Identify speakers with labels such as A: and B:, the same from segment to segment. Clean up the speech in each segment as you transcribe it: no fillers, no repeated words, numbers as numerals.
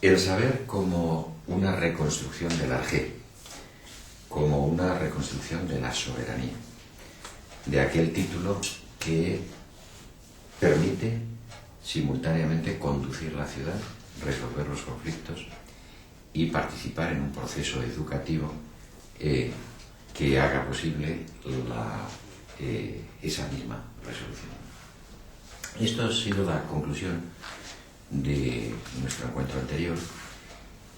A: El saber como una reconstrucción del arjé, como una reconstrucción de la soberanía, de aquel título que permite simultáneamente conducir la ciudad, resolver los conflictos y participar en un proceso educativo que haga posible esa misma resolución. Esto ha sido la conclusión de nuestro encuentro anterior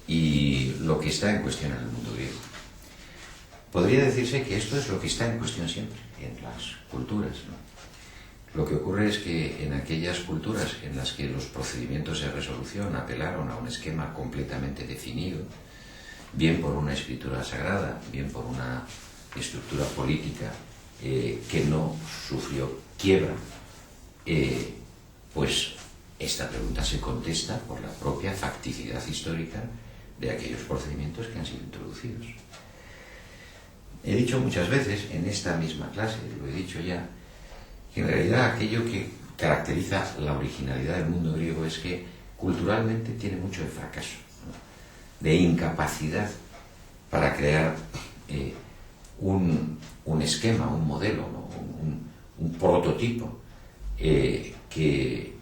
A: y lo que está en cuestión en el mundo griego. Podría decirse que esto es lo que está en cuestión siempre en las culturas, ¿no? Lo que ocurre es que en aquellas culturas en las que los procedimientos de resolución apelaron a un esquema completamente definido, bien por una escritura sagrada, bien por una estructura política que no sufrió quiebra, pues esta pregunta se contesta por la propia facticidad histórica de aquellos procedimientos que han sido introducidos. He dicho muchas veces en esta misma clase, lo he dicho ya, que en realidad aquello que caracteriza la originalidad del mundo griego es que culturalmente tiene mucho de fracaso, ¿no? De incapacidad para crear un esquema, un modelo, ¿no? un prototipo que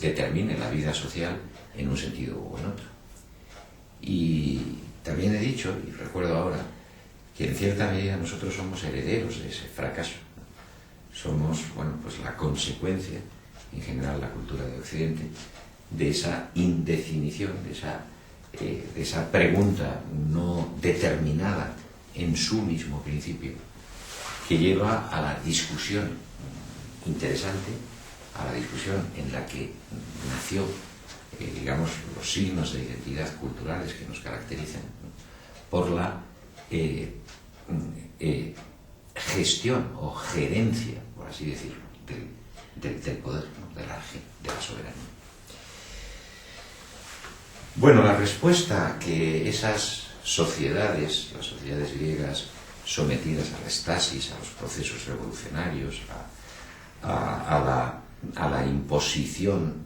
A: determine la vida social en un sentido o en otro. Y también he dicho, y recuerdo ahora, que en cierta medida nosotros somos herederos de ese fracaso. Somos, pues la consecuencia, en general la cultura de Occidente, de esa indefinición, de esa pregunta no determinada en su mismo principio, que lleva a la discusión interesante, a la discusión en la que nació, los signos de identidad culturales que nos caracterizan, ¿no? Por la gestión o gerencia, por así decirlo, del poder, ¿no? de la soberanía. Bueno, la respuesta que esas sociedades, las sociedades griegas sometidas a la estasis, a los procesos revolucionarios, a la imposición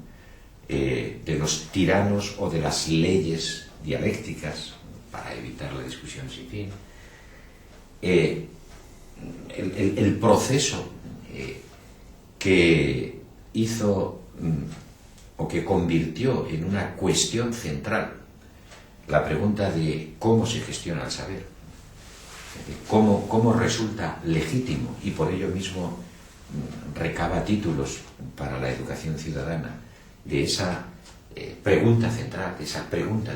A: de los tiranos o de las leyes dialécticas para evitar la discusión sin fin, el proceso que hizo o que convirtió en una cuestión central la pregunta de cómo se gestiona el saber, cómo resulta legítimo y por ello mismo recaba títulos para la educación ciudadana, de esa pregunta central, de esa pregunta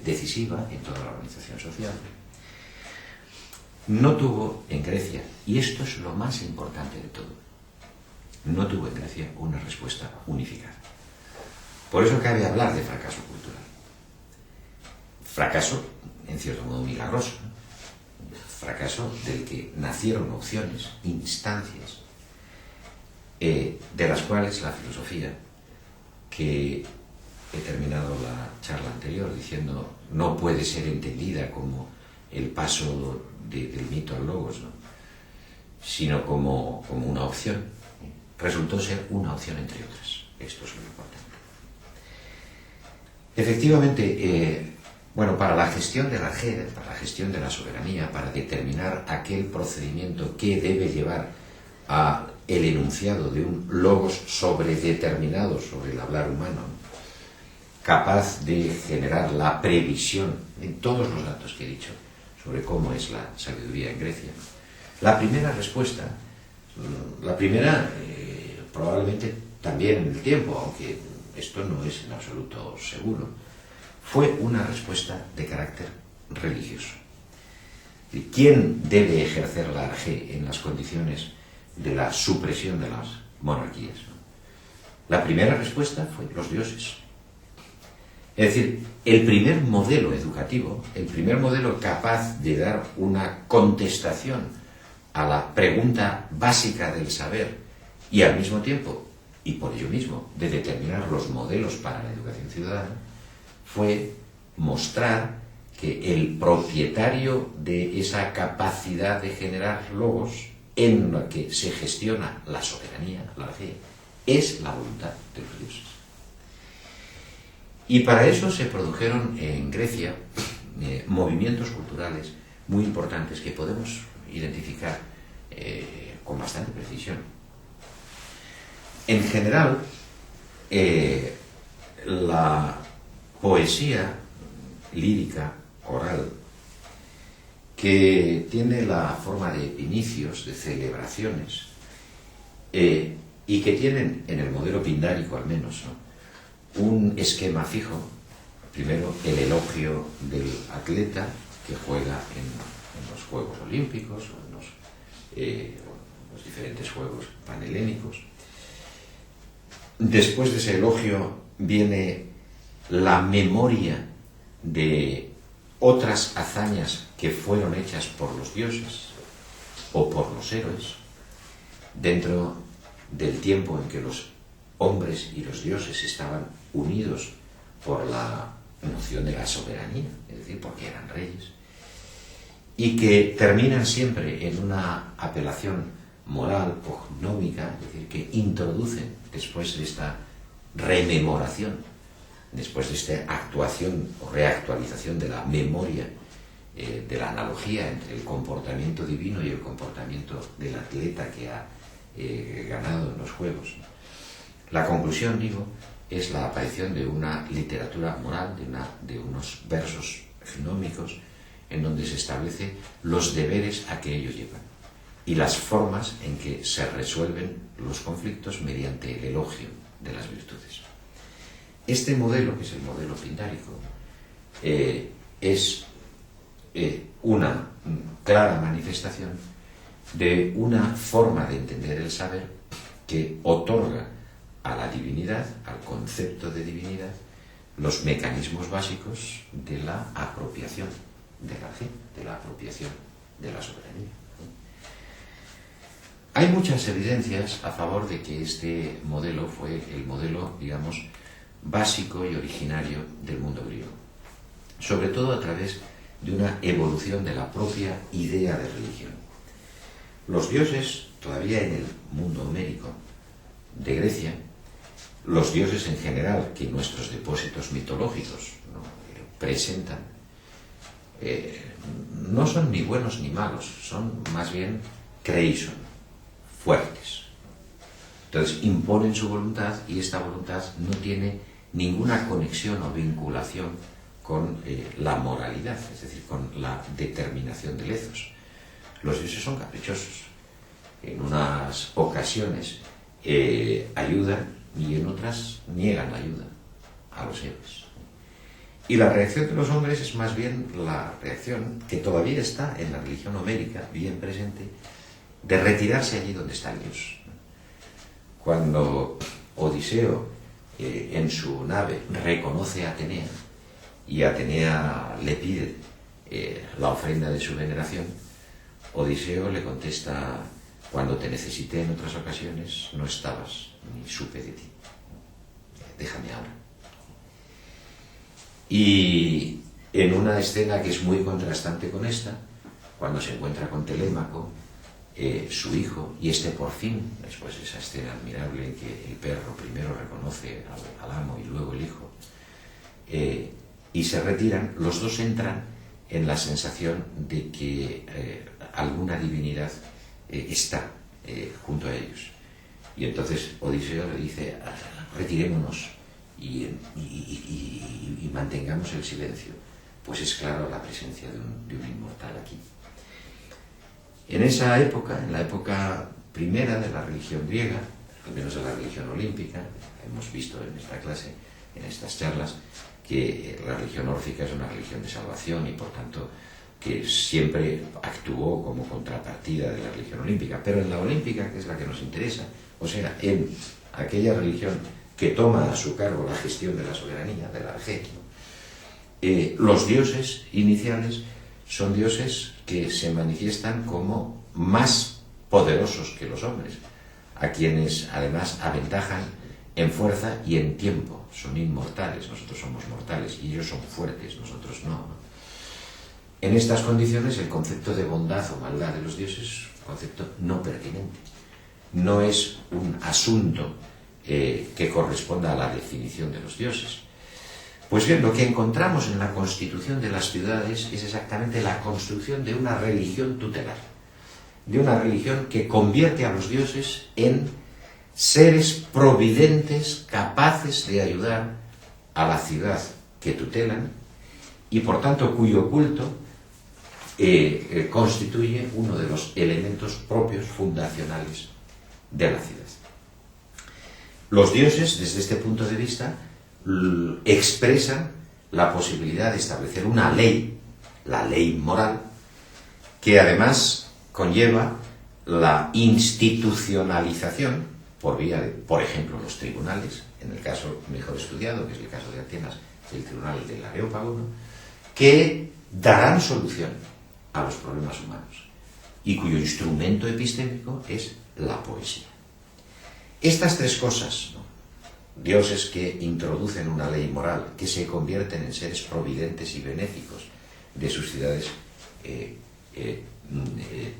A: decisiva en toda la organización social, no tuvo en Grecia, y esto es lo más importante de todo, no tuvo en Grecia una respuesta unificada. Por eso cabe hablar de fracaso cultural. Fracaso, en cierto modo, milagroso, ¿no? Fracaso del que nacieron opciones, instancias, de las cuales la filosofía, que he terminado la charla anterior diciendo no puede ser entendida como el paso del mito al logos, ¿no? Sino como una opción, resultó ser una opción entre otras. Esto es lo importante. Efectivamente, para la gestión de la JED, para la gestión de la soberanía, para determinar aquel procedimiento que debe llevar a el enunciado de un logos sobredeterminado sobre el hablar humano, capaz de generar la previsión en todos los datos que he dicho sobre cómo es la sabiduría en Grecia. La primera respuesta, probablemente también en el tiempo, aunque esto no es en absoluto seguro, fue una respuesta de carácter religioso. ¿Quién debe ejercer la arjé en las condiciones de la supresión de las monarquías? La primera respuesta fue los dioses. Es decir, el primer modelo educativo, el primer modelo capaz de dar una contestación a la pregunta básica del saber y al mismo tiempo, y por ello mismo, de determinar los modelos para la educación ciudadana, fue mostrar que el propietario de esa capacidad de generar logos en la que se gestiona la soberanía, la fe, es la voluntad de los dioses. Y para eso se produjeron en Grecia movimientos culturales muy importantes que podemos identificar con bastante precisión. En general, la poesía lírica, oral, que tiene la forma de inicios, de celebraciones, y que tienen, en el modelo pindárico al menos, ¿no?, un esquema fijo. Primero, el elogio del atleta que juega en los Juegos Olímpicos o en los diferentes Juegos Panhelénicos. Después de ese elogio viene la memoria de otras hazañas que fueron hechas por los dioses o por los héroes dentro del tiempo en que los hombres y los dioses estaban unidos por la noción de la soberanía, es decir, porque eran reyes, y que terminan siempre en una apelación moral o gnómica, es decir, que introducen, después de esta rememoración, después de esta actuación o reactualización de la memoria, de la analogía entre el comportamiento divino y el comportamiento del atleta que ha ganado en los Juegos. La conclusión, digo, es la aparición de una literatura moral, de unos versos gnómicos, en donde se establece los deberes a que ellos llevan y las formas en que se resuelven los conflictos mediante el elogio de las virtudes. Este modelo, que es el modelo pindárico, es una clara manifestación de una forma de entender el saber que otorga a la divinidad, al concepto de divinidad, los mecanismos básicos de la apropiación de la fe, de la apropiación de la soberanía. Hay muchas evidencias a favor de que este modelo fue el modelo, digamos, básico y originario del mundo griego, sobre todo a través de una evolución de la propia idea de religión. Los dioses, todavía en el mundo homérico de Grecia, los dioses en general, que nuestros depósitos mitológicos, ¿no?, presentan, no son ni buenos ni malos, son más bien creison, fuertes. Entonces imponen su voluntad, y esta voluntad no tiene ninguna conexión o vinculación con la moralidad, es decir, con la determinación del ethos. Los dioses son caprichosos. En unas ocasiones ayudan y en otras niegan la ayuda a los héroes. Y la reacción de los hombres es más bien la reacción que todavía está en la religión homérica, bien presente, de retirarse allí donde está Dios. Cuando Odiseo en su nave reconoce a Atenea y Atenea le pide la ofrenda de su veneración, Odiseo le contesta: cuando te necesité en otras ocasiones no estabas, ni supe de ti. Déjame ahora. Y en una escena que es muy contrastante con esta, cuando se encuentra con Telémaco, su hijo, y este por fin, después de esa escena admirable en que el perro primero reconoce al amo y luego el hijo, y se retiran, los dos entran en la sensación de que alguna divinidad está junto a ellos. Y entonces Odiseo le dice: retirémonos y mantengamos el silencio, pues es claro la presencia de un inmortal aquí. En esa época, en la época primera de la religión griega, al menos de la religión olímpica, hemos visto en esta clase, en estas charlas, que la religión órfica es una religión de salvación y por tanto que siempre actuó como contrapartida de la religión olímpica. Pero en la olímpica, que es la que nos interesa, o sea, en aquella religión que toma a su cargo la gestión de la soberanía, de la arge, ¿no?, los dioses iniciales son dioses que se manifiestan como más poderosos que los hombres, a quienes además aventajan en fuerza y en tiempo. Son inmortales, nosotros somos mortales, y ellos son fuertes, nosotros no. En estas condiciones, el concepto de bondad o maldad de los dioses es un concepto no pertinente. No es un asunto que corresponda a la definición de los dioses. Pues bien, lo que encontramos en la constitución de las ciudades es exactamente la construcción de una religión tutelar, de una religión que convierte a los dioses en seres providentes capaces de ayudar a la ciudad que tutelan y por tanto cuyo culto constituye uno de los elementos propios fundacionales de la ciudad. Los dioses, desde este punto de vista, expresan la posibilidad de establecer una ley, la ley moral, que además conlleva la institucionalización por vía de, por ejemplo, los tribunales, en el caso mejor estudiado, que es el caso de Atenas, el tribunal del Areópago, ¿no?, que darán solución a los problemas humanos y cuyo instrumento epistémico es la poesía. Estas tres cosas, ¿no?, dioses que introducen una ley moral, que se convierten en seres providentes y benéficos de sus ciudades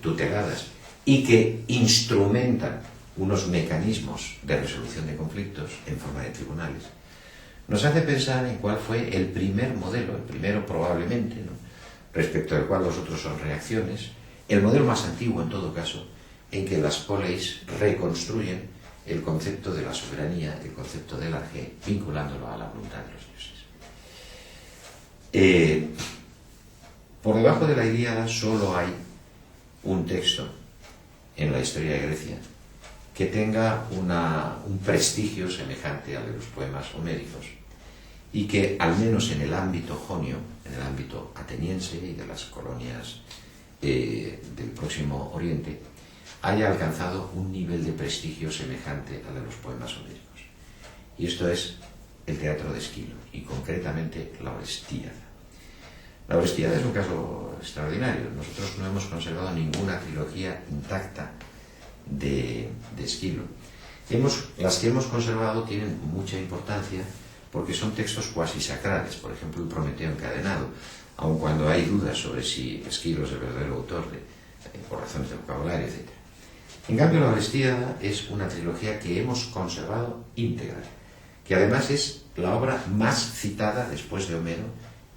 A: tuteladas y que instrumentan unos mecanismos de resolución de conflictos en forma de tribunales, nos hace pensar en cuál fue el primer modelo, el primero probablemente, ¿no?, respecto al cual los otros son reacciones, el modelo más antiguo en todo caso, en que las poleis reconstruyen el concepto de la soberanía, el concepto del arjé, vinculándolo a la voluntad de los dioses. Por debajo de la Ilíada solo hay un texto en la historia de Grecia que tenga un prestigio semejante al de los poemas homéricos y que, al menos en el ámbito jonio, en el ámbito ateniense y de las colonias del Próximo Oriente, haya alcanzado un nivel de prestigio semejante al de los poemas homéricos. Y esto es el teatro de Esquilo, y concretamente la Orestiada. La Orestiada es un caso extraordinario. Nosotros no hemos conservado ninguna trilogía intacta de Esquilo. Las que hemos conservado tienen mucha importancia porque son textos cuasi sacrales, por ejemplo el Prometeo encadenado, aun cuando hay dudas sobre si Esquilo es el verdadero autor por razones de vocabulario, etc. En cambio, la Orestiada es una trilogía que hemos conservado íntegra, que además es la obra más citada después de Homero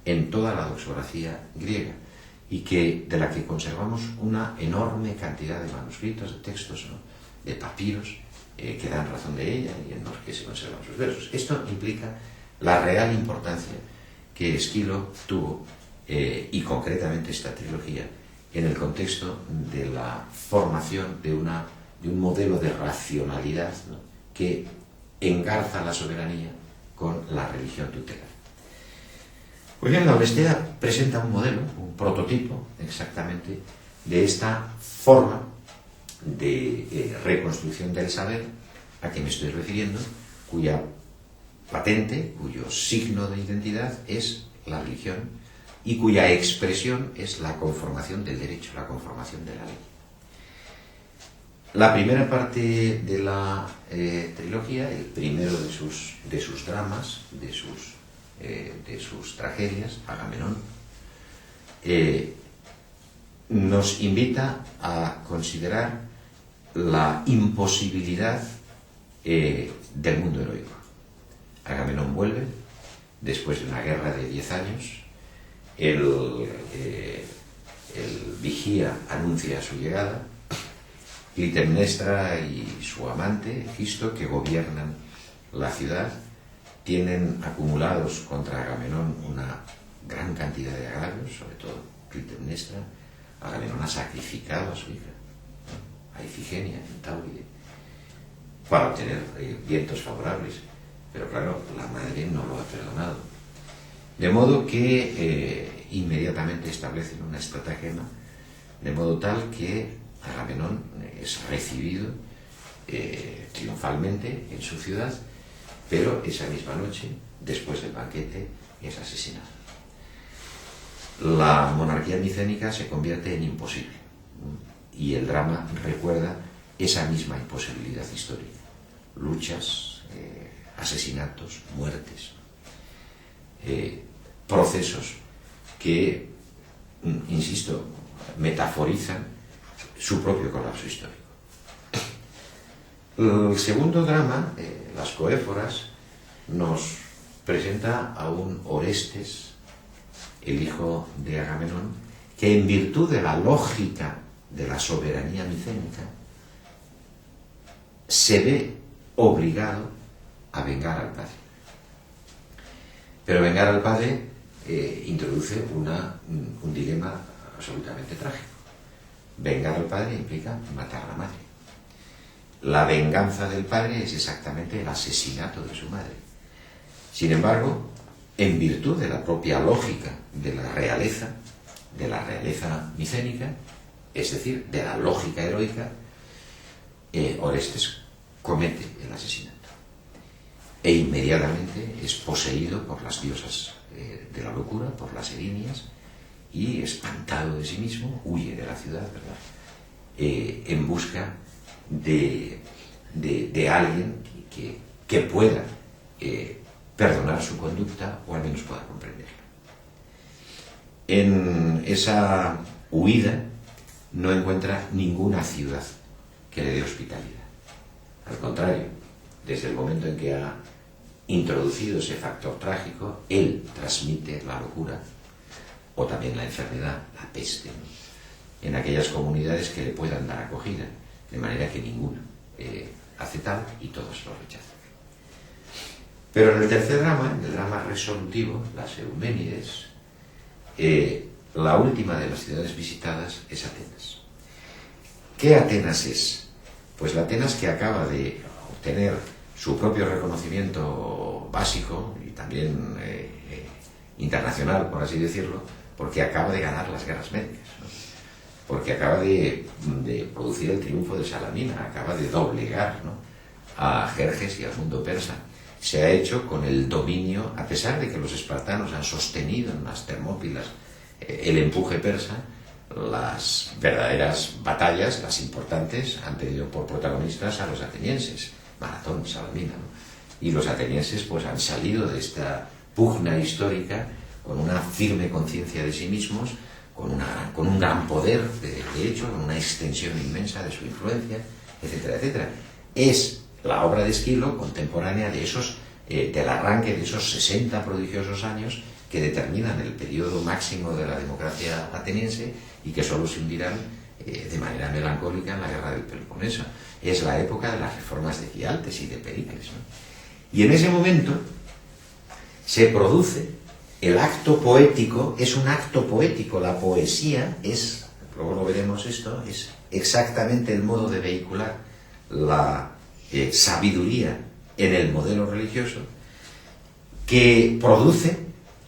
A: en toda la doxografía griega y de la que conservamos una enorme cantidad de manuscritos, de textos, ¿no?, de papiros que dan razón de ella y en los que se conservan sus versos. Esto implica la real importancia que Esquilo tuvo, y concretamente esta trilogía, en el contexto de la formación de un modelo de racionalidad, ¿no?, que engarza la soberanía con la religión tutelar. Pues bien, la Oresteia presenta un modelo, un prototipo exactamente de esta forma de reconstrucción del saber a que me estoy refiriendo, cuya patente, cuyo signo de identidad es la religión y cuya expresión es la conformación del derecho, la conformación de la ley. La primera parte de la trilogía, el primero de sus dramas, de sus tragedias, Agamenón, nos invita a considerar la imposibilidad del mundo heroico. Agamenón vuelve después de una guerra de 10 años, el vigía anuncia su llegada, Clitemnestra y su amante, Egisto, que gobiernan la ciudad, tienen acumulados contra Agamenón una gran cantidad de agravios, sobre todo Clitemnestra. Agamenón ha sacrificado a su hija, ¿no?, a Ifigenia, en Táuride, para obtener vientos favorables, pero claro, la madre no lo ha perdonado. De modo que inmediatamente establecen una estratagema, de modo tal que Agamenón es recibido triunfalmente en su ciudad, pero esa misma noche, después del banquete, es asesinado. La monarquía micénica se convierte en imposible, ¿no?, y el drama recuerda esa misma imposibilidad histórica. Luchas, asesinatos, muertes, procesos que, insisto, metaforizan su propio colapso histórico. El segundo drama, Las Coéforas, nos presenta a un Orestes, el hijo de Agamenón, que en virtud de la lógica de la soberanía micénica se ve obligado a vengar al padre. Pero vengar al padre introduce un dilema absolutamente trágico. Vengar al padre implica matar a la madre. La venganza del padre es exactamente el asesinato de su madre. Sin embargo, en virtud de la propia lógica de la realeza micénica, es decir, de la lógica heroica, Orestes comete el asesinato e inmediatamente es poseído por las diosas de la locura, por las Erinias, y espantado de sí mismo huye de la ciudad, ¿verdad? En busca de alguien que pueda perdonar su conducta o al menos pueda comprenderla. En esa huida no encuentra ninguna ciudad que le dé hospitalidad. Al contrario, desde el momento en que ha introducido ese factor trágico, él transmite la locura o también la enfermedad, la peste, ¿no?, en aquellas comunidades que le puedan dar acogida, de manera que ninguna hace tal y todos lo rechazan. Pero en el tercer drama, en el drama resolutivo, las Euménides, la última de las ciudades visitadas es Atenas. ¿Qué Atenas es? Pues la Atenas que acaba de obtener su propio reconocimiento básico y también internacional, por así decirlo, porque acaba de ganar las guerras médicas, ¿no? Porque acaba de producir el triunfo de Salamina, acaba de doblegar, ¿no?, a Jerjes y al mundo persa. Se ha hecho con el dominio, a pesar de que los espartanos han sostenido en las Termópilas el empuje persa, las verdaderas batallas, las importantes, han tenido por protagonistas a los atenienses, Maratón, Salamina, ¿no? Y los atenienses pues han salido de esta pugna histórica con una firme conciencia de sí mismos, con un gran poder, de hecho, con una extensión inmensa de su influencia, etcétera, etcétera. Es la obra de Esquilo contemporánea de del arranque de esos 60 prodigiosos años que determinan el periodo máximo de la democracia ateniense y que solo se hundirán de manera melancólica en la guerra del Peloponeso. Es la época de las reformas de Gialtes y de Pericles, ¿no? Y en ese momento se produce el acto poético, es un acto poético. La poesía es, luego lo veremos esto, es exactamente el modo de vehicular la sabiduría en el modelo religioso que produce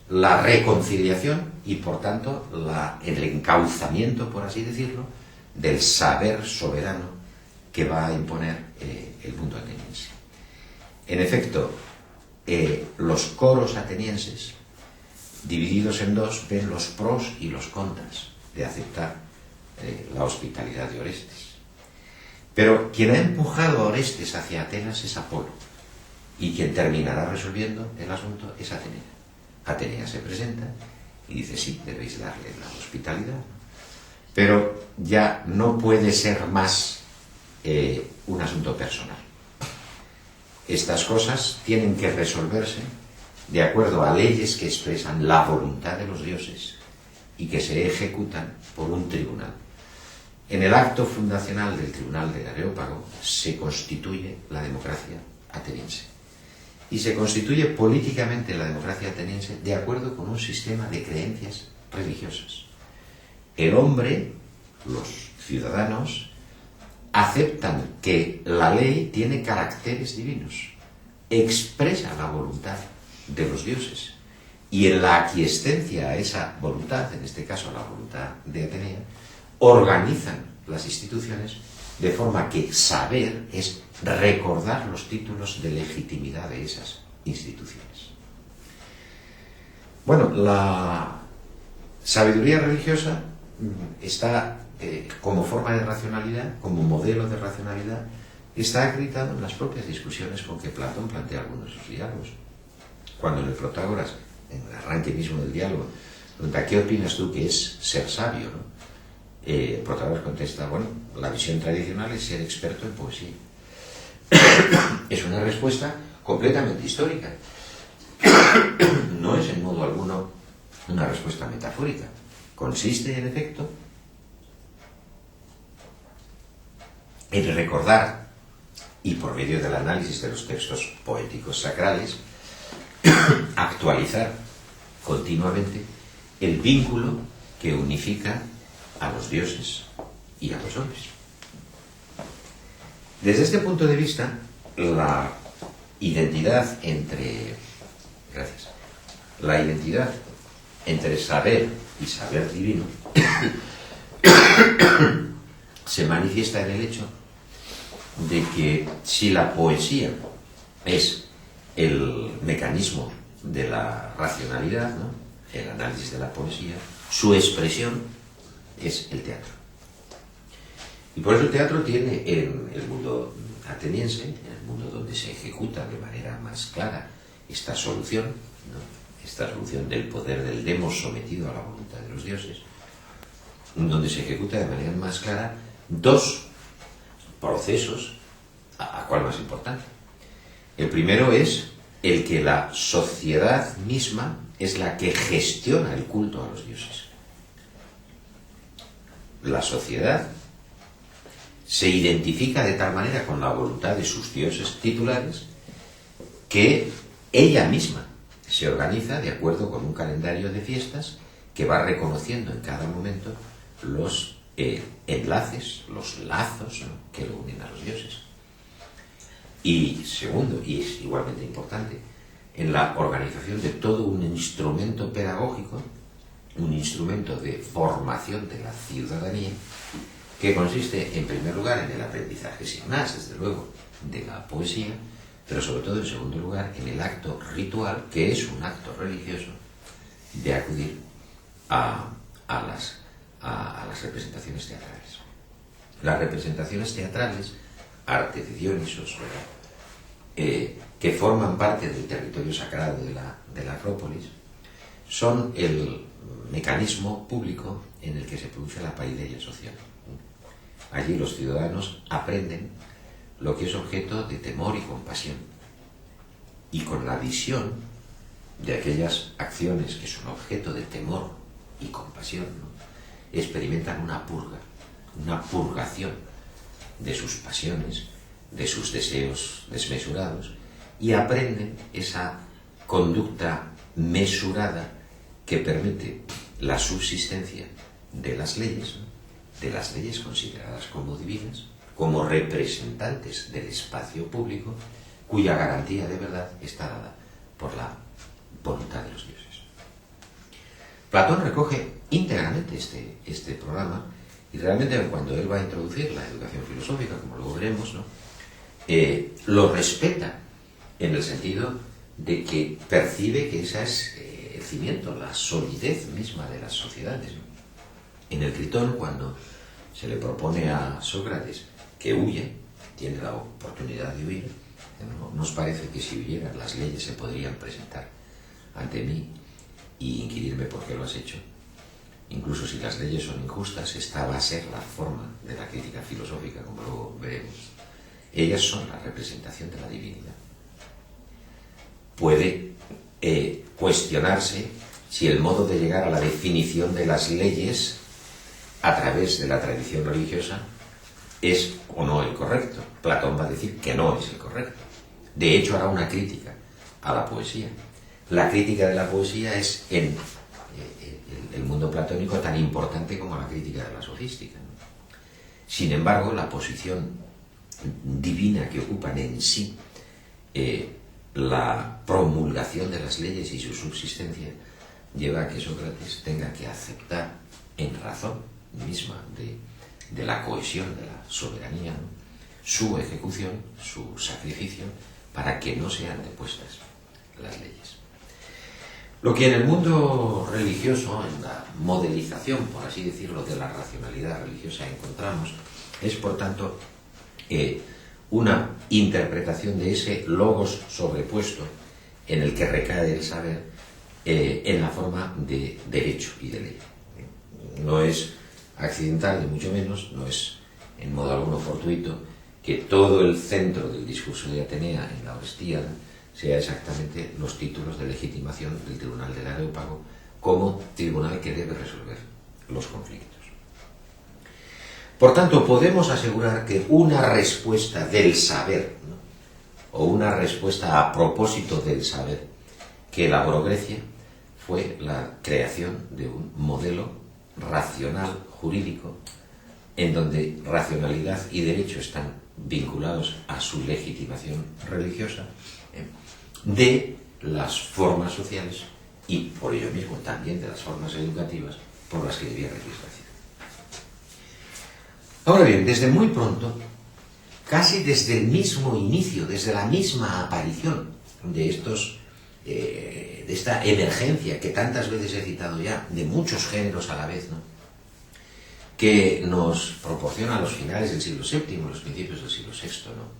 A: la reconciliación y por tanto el encauzamiento, por así decirlo, del saber soberano que va a imponer el mundo ateniense. En efecto, los coros atenienses, divididos en dos, ven los pros y los contras de aceptar la hospitalidad de Orestes. Pero quien ha empujado a Orestes hacia Atenas es Apolo, y quien terminará resolviendo el asunto es Atenea. Atenea se presenta y dice: sí, debéis darle la hospitalidad, pero ya no puede ser más un asunto personal. Estas cosas tienen que resolverse de acuerdo a leyes que expresan la voluntad de los dioses y que se ejecutan por un tribunal. En el acto fundacional del tribunal del Areópago se constituye la democracia ateniense. Y se constituye políticamente la democracia ateniense de acuerdo con un sistema de creencias religiosas. El hombre, los ciudadanos, aceptan que la ley tiene caracteres divinos, expresa la voluntad de los dioses, y en la aquiescencia a esa voluntad, en este caso la voluntad de Atenea, organizan las instituciones de forma que saber es recordar los títulos de legitimidad de esas instituciones. Bueno, la sabiduría religiosa está como forma de racionalidad, como modelo de racionalidad, está acreditado en las propias discusiones con que Platón plantea algunos de sus diálogos. Cuando en el Protágoras, en el arranque mismo del diálogo, pregunta: ¿qué opinas tú que es ser sabio, ¿no? Protágoras contesta: bueno, la visión tradicional es ser experto en poesía. Es una respuesta completamente histórica. no es en modo alguno una respuesta metafórica. Consiste, en efecto, en recordar, y por medio del análisis de los textos poéticos sacrales, actualizar continuamente el vínculo que unifica a los dioses y a los hombres. Desde este punto de vista, la identidad entre saber y saber divino se manifiesta en el hecho de que si la poesía es el mecanismo de la racionalidad, ¿no?, el análisis de la poesía, su expresión es el teatro. Y por eso el teatro tiene en el mundo ateniense, en el mundo donde se ejecuta de manera más clara esta solución, ¿no?, esta solución del poder del demos sometido a la voluntad de los dioses, donde se ejecuta de manera más clara dos procesos, ¿a cuál más importante? El primero es el que la sociedad misma es la que gestiona el culto a los dioses. La sociedad se identifica de tal manera con la voluntad de sus dioses titulares que ella misma se organiza de acuerdo con un calendario de fiestas que va reconociendo en cada momento los enlaces, los lazos, ¿no?, que lo unen a los dioses. Y segundo, y es igualmente importante, en la organización de todo un instrumento pedagógico, un instrumento de formación de la ciudadanía, que consiste en primer lugar en el aprendizaje sin más, desde luego, de la poesía, pero sobre todo en segundo lugar en el acto ritual, que es un acto religioso, de acudir a las representaciones teatrales. Las representaciones teatrales, arte de Dionisos, que forman parte del territorio sagrado de la Acrópolis, son el mecanismo público en el que se produce la paideia social. Allí los ciudadanos aprenden lo que es objeto de temor y compasión, y con la visión de aquellas acciones que son objeto de temor y compasión, ¿no?, experimentan una purga, una purgación de sus pasiones, de sus deseos desmesurados, y aprenden esa conducta mesurada que permite la subsistencia de las leyes, ¿no?, de las leyes consideradas como divinas, como representantes del espacio público, cuya garantía de verdad está dada por la voluntad de los dioses. Platón recoge íntegramente este programa, y realmente cuando él va a introducir la educación filosófica, como luego veremos, ¿no?, lo respeta en el sentido de que percibe que ese es el cimiento, la solidez misma de las sociedades, ¿no? En el Critón, cuando se le propone a Sócrates que huye, tiene la oportunidad de huir, ¿no?, nos parece que si huyera las leyes se podrían presentar ante mí y inquirirme por qué lo has hecho. Incluso si las leyes son injustas, esta va a ser la forma de la crítica filosófica, como luego veremos. Ellas son la representación de la divinidad. Puede cuestionarse si el modo de llegar a la definición de las leyes a través de la tradición religiosa es o no el correcto. Platón va a decir que no es el correcto. De hecho, hará una crítica a la poesía. La crítica de la poesía es en el mundo platónico tan importante como la crítica de la sofística, ¿no? Sin embargo, la posición divina que ocupan en sí la promulgación de las leyes y su subsistencia lleva a que Sócrates tenga que aceptar en razón misma de la cohesión de la soberanía, ¿no?, su ejecución, su sacrificio, para que no sean depuestas las leyes. Lo que en el mundo religioso, en la modelización, por así decirlo, de la racionalidad religiosa encontramos, es por tanto una interpretación de ese logos sobrepuesto en el que recae el saber en la forma de derecho y de ley. No es accidental, ni mucho menos, no es en modo alguno fortuito, que todo el centro del discurso de Atenea en la Orestiada sea exactamente los títulos de legitimación del Tribunal del Areópago como tribunal que debe resolver los conflictos. Por tanto, podemos asegurar que una respuesta del saber, ¿no?, o una respuesta a propósito del saber que elaboró Grecia fue la creación de un modelo racional jurídico en donde racionalidad y derecho están vinculados a su legitimación religiosa, de las formas sociales y por ello mismo también de las formas educativas por las que debía legislación. Ahora bien, desde muy pronto, casi desde el mismo inicio, desde la misma aparición de esta emergencia que tantas veces he citado ya, de muchos géneros a la vez, ¿no?, que nos proporciona los finales del siglo VII, los principios del siglo VI, ¿no?,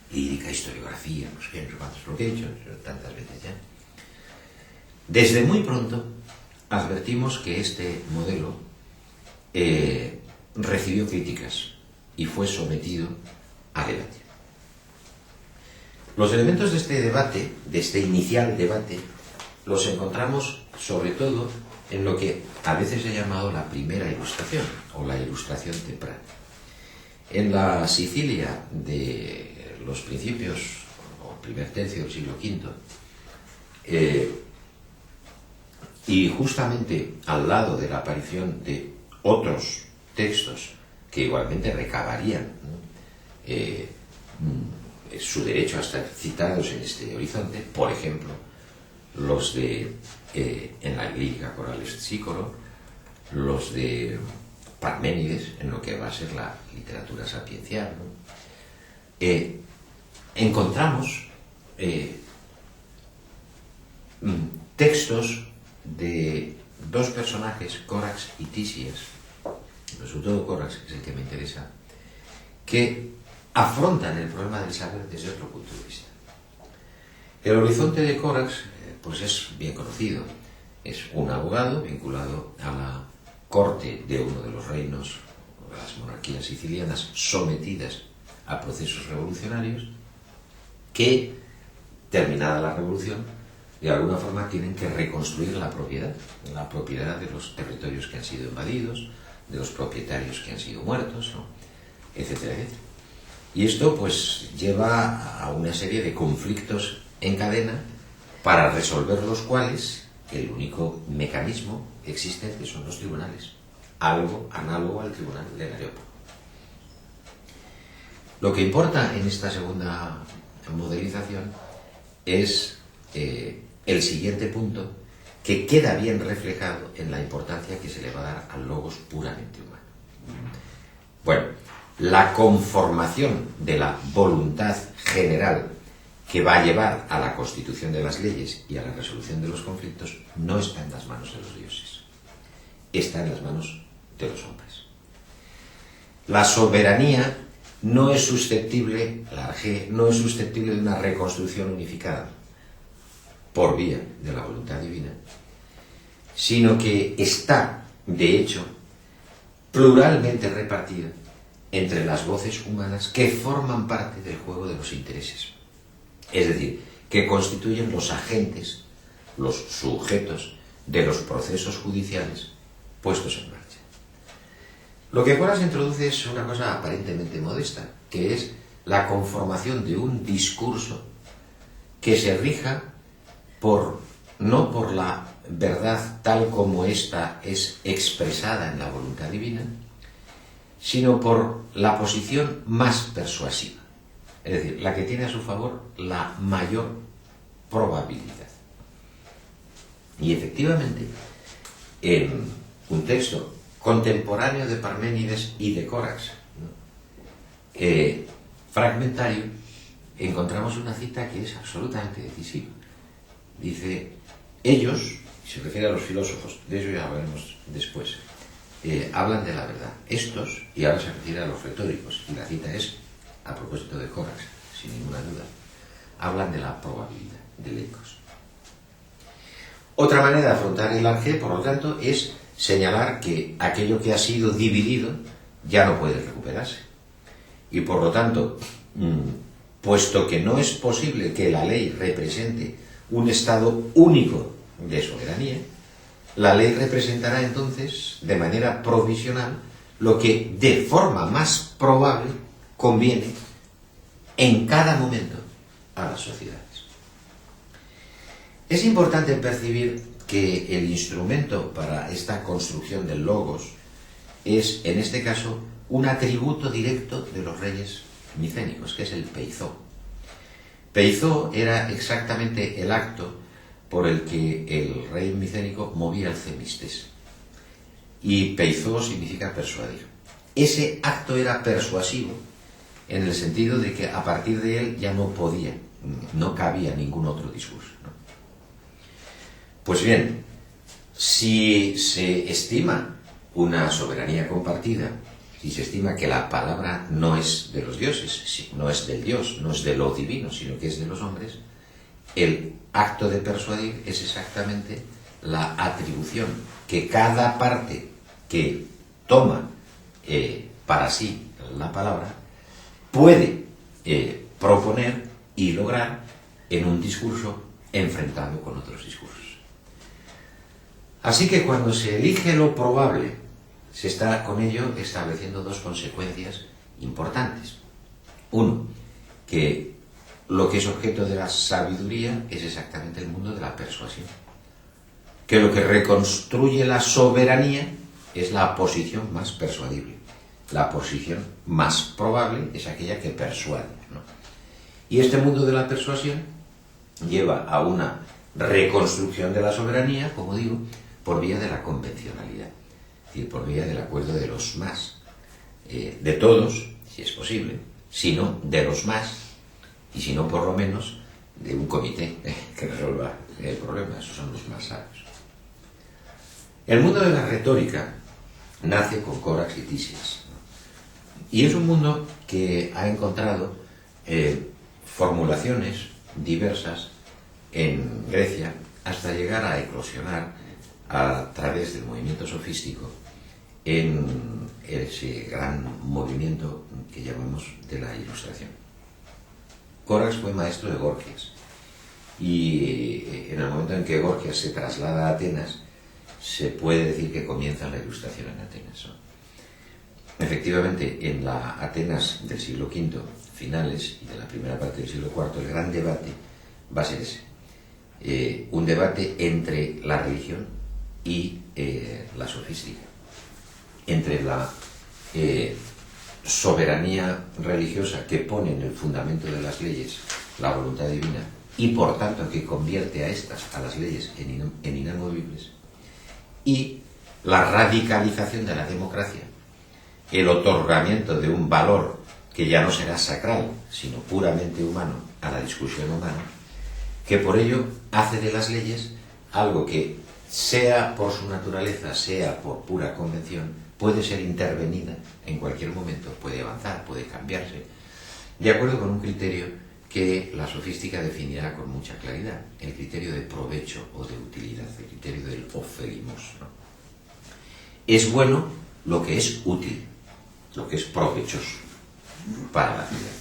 A: lírica, historiografía, los géneros, lo que he dicho tantas veces ya. Desde muy pronto advertimos que este modelo recibió críticas y fue sometido a debate. Los elementos de este debate, de este inicial debate, los encontramos sobre todo en lo que a veces he llamado la primera ilustración o la ilustración temprana. En la Sicilia de los principios o primer tercio del siglo V, y justamente al lado de la aparición de otros textos que igualmente recabarían, ¿no?, su derecho a estar citados en este horizonte, por ejemplo, los de en la lírica coral Sícoro, los de Parménides, en lo que va a ser la literatura sapiencial, ¿no?, encontramos textos de dos personajes, Corax y Tisias, pero sobre todo Corax, que es el que me interesa, que afrontan el problema del saber desde otro punto de vista. El horizonte de Corax pues es bien conocido. Es un abogado vinculado a la corte de uno de los reinos, de las monarquías sicilianas, sometidas a procesos revolucionarios, que, terminada la revolución, de alguna forma tienen que reconstruir la propiedad de los territorios que han sido invadidos, de los propietarios que han sido muertos, ¿no?, etcétera, etcétera. Y esto pues lleva a una serie de conflictos en cadena, para resolver los cuales el único mecanismo existente son los tribunales, algo análogo al Tribunal del Areópago. Lo que importa en esta segunda modelización es el siguiente punto, que queda bien reflejado en la importancia que se le va a dar al logos puramente humano. Bueno, la conformación de la voluntad general que va a llevar a la constitución de las leyes y a la resolución de los conflictos no está en las manos de los dioses, está en las manos de los hombres. La soberanía no es susceptible, la arjé, no es susceptible de una reconstrucción unificada por vía de la voluntad divina, sino que está, de hecho, pluralmente repartida entre las voces humanas que forman parte del juego de los intereses. Es decir, que constituyen los agentes, los sujetos de los procesos judiciales puestos en marcha. Lo que ahora se introduce es una cosa aparentemente modesta, que es la conformación de un discurso que se rija no por la verdad tal como ésta es expresada en la voluntad divina, sino por la posición más persuasiva, es decir, la que tiene a su favor la mayor probabilidad. Y efectivamente, en un texto contemporáneo de Parménides y de Corax, ¿no?, fragmentario, encontramos una cita que es absolutamente decisiva. Dice, ellos, se refiere a los filósofos, de eso ya hablaremos después, hablan de la verdad. Estos, y ahora se refiere a los retóricos, y la cita es a propósito de Corax, sin ninguna duda, hablan de la probabilidad, del ecos. Otra manera de afrontar el arjé, por lo tanto, es señalar que aquello que ha sido dividido ya no puede recuperarse. Y por lo tanto, puesto que no es posible que la ley represente un estado único de soberanía, la ley representará entonces, de manera provisional, lo que de forma más probable conviene en cada momento a las sociedades. Es importante percibir que el instrumento para esta construcción del logos es, en este caso, un atributo directo de los reyes micénicos, que es el peizó. Peizó era exactamente el acto por el que el rey micénico movía el cemistes. Y peizó significa persuadir. Ese acto era persuasivo en el sentido de que a partir de él ya no cabía ningún otro discurso, ¿no? Pues bien, si se estima una soberanía compartida, si se estima que la palabra no es de los dioses, no es del Dios, no es de lo divino, sino que es de los hombres, el acto de persuadir es exactamente la atribución que cada parte que toma para sí la palabra puede proponer y lograr en un discurso enfrentado con otros discursos. Así que cuando se elige lo probable, se está con ello estableciendo dos consecuencias importantes. Uno, que lo que es objeto de la sabiduría es exactamente el mundo de la persuasión. Que lo que reconstruye la soberanía es la posición más persuadible. La posición más probable es aquella que persuade, ¿no? Y este mundo de la persuasión lleva a una reconstrucción de la soberanía, como digo, por vía de la convencionalidad, es decir, por vía del acuerdo de los más, de todos, si es posible, sino de los más, y si no, por lo menos, de un comité que resuelva el problema. Esos son los más sabios. El mundo de la retórica nace con Corax y Tisias, ¿no? Y es un mundo que ha encontrado formulaciones diversas en Grecia hasta llegar a eclosionar a través del movimiento sofístico en ese gran movimiento que llamamos de la Ilustración. Corax fue maestro de Gorgias y en el momento en que Gorgias se traslada a Atenas se puede decir que comienza la Ilustración en Atenas, ¿no? Efectivamente, en la Atenas del siglo V, finales, y de la primera parte del siglo IV, el gran debate va a ser ese. Un debate entre la religión y la sofística, entre la soberanía religiosa que pone en el fundamento de las leyes la voluntad divina y por tanto que convierte a estas, a las leyes, en inamovibles, y la radicalización de la democracia, el otorgamiento de un valor que ya no será sacral, sino puramente humano, a la discusión humana, que por ello hace de las leyes algo que, sea por su naturaleza, sea por pura convención, puede ser intervenida en cualquier momento, puede avanzar, puede cambiarse, de acuerdo con un criterio que la sofística definirá con mucha claridad, el criterio de provecho o de utilidad, el criterio del ofelimos, ¿no? Es bueno lo que es útil, lo que es provechoso para la ciudad.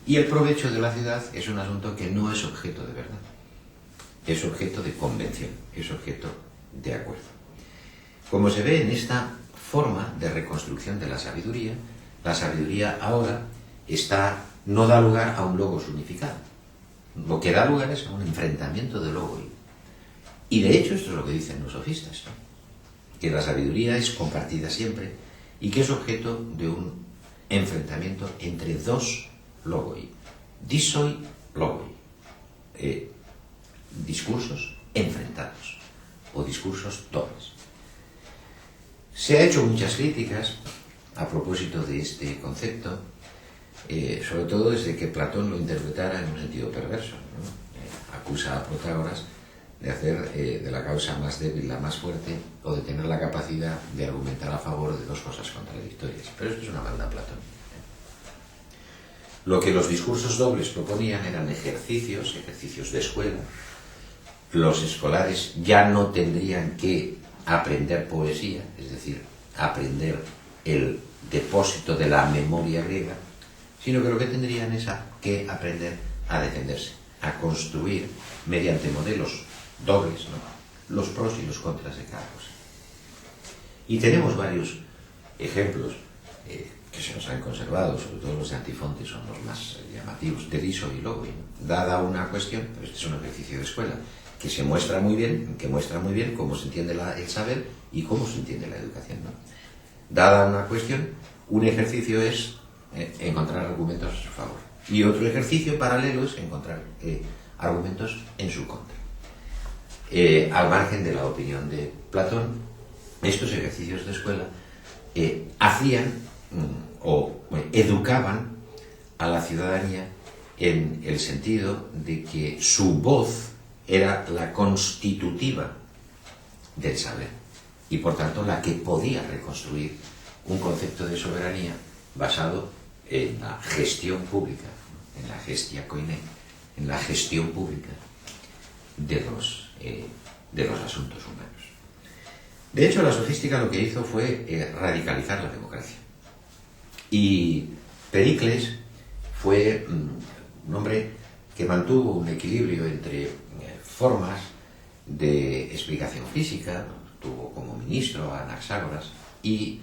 A: Y el provecho de la ciudad es un asunto que no es objeto de verdad, es objeto de convención, es objeto de acuerdo. Como se ve en esta forma de reconstrucción de la sabiduría ahora no da lugar a un logos unificado. Lo que da lugar es a un enfrentamiento de logos. Y de hecho esto es lo que dicen los sofistas, ¿no? Que la sabiduría es compartida siempre y que es objeto de un enfrentamiento entre dos logoi, disoi logoi, discursos enfrentados o discursos dobles. Se ha hecho muchas críticas a propósito de este concepto, sobre todo desde que Platón lo interpretara en un sentido perverso, ¿no? Acusa a Protágoras de hacer de la causa más débil la más fuerte, o de tener la capacidad de argumentar a favor de dos cosas contradictorias. Pero esto es una maldad platónica. Lo que los discursos dobles proponían eran ejercicios de escuela. Los escolares ya no tendrían que aprender poesía, es decir, aprender el depósito de la memoria griega, sino que lo que tendrían es que aprender a defenderse, a construir mediante modelos dobles, ¿no?, los pros y los contras de cada cosa. Y tenemos varios ejemplos que se nos han conservado, sobre todo los de Antifonte son los más llamativos, de Diso y Lowe, ¿no? Dada una cuestión, pero este es un ejercicio de escuela, que se muestra muy bien, cómo se entiende el saber y cómo se entiende la educación, ¿no? Dada una cuestión, un ejercicio es encontrar argumentos a su favor, y otro ejercicio paralelo es encontrar argumentos en su contra. Al margen de la opinión de Platón, estos ejercicios de escuela hacían o educaban a la ciudadanía en el sentido de que su voz era la constitutiva del saber y por tanto la que podía reconstruir un concepto de soberanía basado en la gestión pública, en la gestia koiné, en la gestión pública de los asuntos humanos. De hecho, la sofística lo que hizo fue radicalizar la democracia. Y Pericles fue un hombre que mantuvo un equilibrio entre formas de explicación física, tuvo como ministro a Anaxágoras, y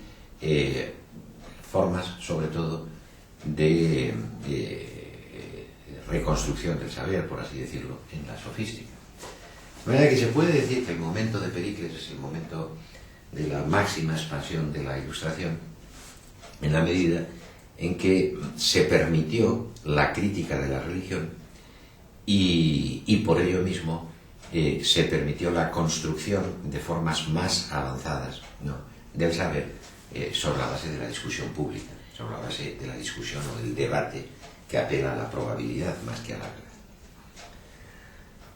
A: formas, sobre todo, de reconstrucción del saber, por así decirlo, en la sofística. De manera que se puede decir que el momento de Pericles es el momento de la máxima expansión de la Ilustración, en la medida en que se permitió la crítica de la religión y por ello mismo se permitió la construcción de formas más avanzadas, ¿no?, del saber sobre la base de la discusión pública, sobre la base de la discusión o del debate que apela a la probabilidad más que a la verdad.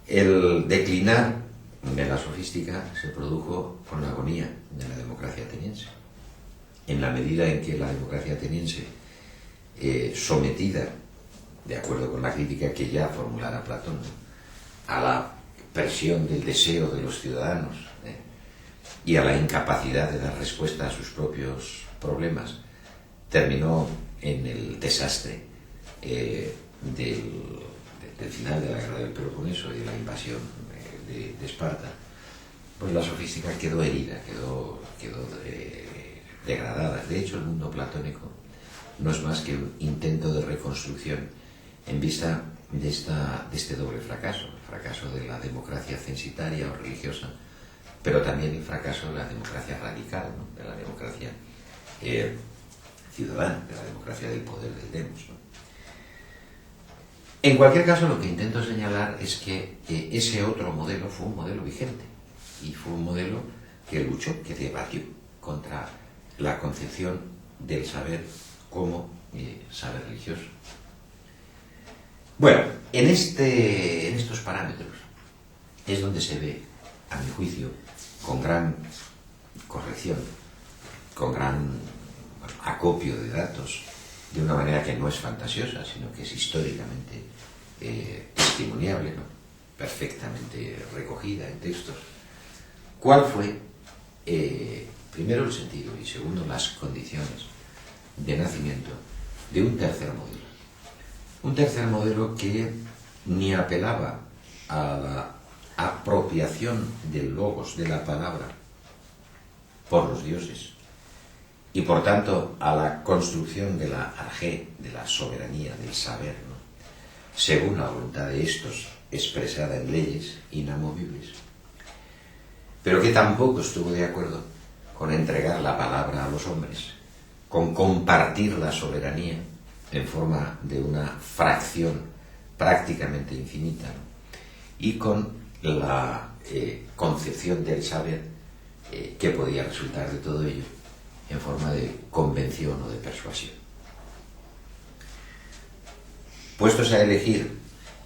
A: El declinar de la sofística se produjo con la agonía de la democracia ateniense. En la medida en que la democracia ateniense, sometida, de acuerdo con la crítica que ya formulara Platón, a la presión del deseo de los ciudadanos y a la incapacidad de dar respuesta a sus propios problemas, terminó en el desastre del final de la guerra del Peloponeso y de la invasión de Esparta, pues la sofística quedó herida, quedó degradada. De hecho, el mundo platónico no es más que un intento de reconstrucción en vista de este doble fracaso, el fracaso de la democracia censitaria o religiosa, pero también el fracaso de la democracia radical, ¿no?, de la democracia ciudadana, de la democracia del poder del demos, ¿no? En cualquier caso, lo que intento señalar es que ese otro modelo fue un modelo vigente y fue un modelo que luchó, que debatió contra la concepción del saber como saber religioso. Bueno, en estos parámetros es donde se ve, a mi juicio, con gran corrección, con gran acopio de datos, de una manera que no es fantasiosa, sino que es históricamente testimoniable, ¿no?, perfectamente recogida en textos, cuál fue, primero, el sentido y segundo, las condiciones de nacimiento de un tercer modelo. Un tercer modelo que ni apelaba a la apropiación del logos, de la palabra, por los dioses, y por tanto a la construcción de la arjé, de la soberanía, del saber, ¿no?, según la voluntad de estos, expresada en leyes inamovibles, pero que tampoco estuvo de acuerdo con entregar la palabra a los hombres, con compartir la soberanía en forma de una fracción prácticamente infinita, ¿no?, y con la concepción del saber que podía resultar de todo ello en forma de convención o de persuasión. Puestos a elegir